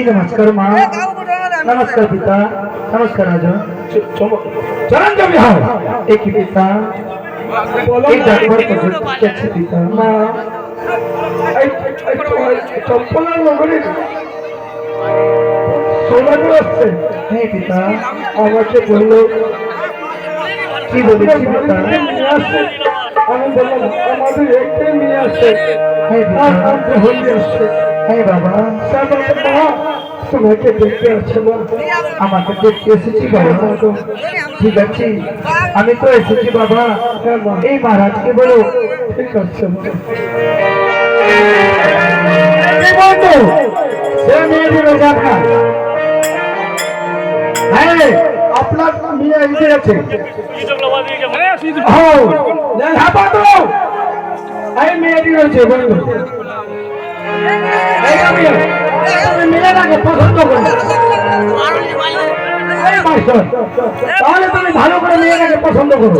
नमस्कार माँ, नमस्कार पिता, नमस्कार राजा। चरण जो बिहार एक ही पिता, एक जानवर को कैसे पिता माँ, चंपला लोगों सोना को আসছে नहीं पिता আমাকে বললো কি বলেছি পিতা আমি বললাম আমাদের একটাই মেয়ে আছে আর আমাদের হলি আসছে হ্যাঁ বাবা বাবা তোমাকে দেখতে আসছে আমাকে দেখতে এসেছি বাবা ঠিক আছে আমি তো এসেছি বাবা এই মহারাজকে বলো ঠিক আছে এই বন্ধু সে মেয়েটি রোজা আপনার হ্যাঁ আপনার মেয়ে এসে গেছে এই মেয়েটি রয়েছে বন্ধু মেয়েটাকে পছন্দ করো তাহলে তুমি ভালো করে মেয়েটাকে পছন্দ করো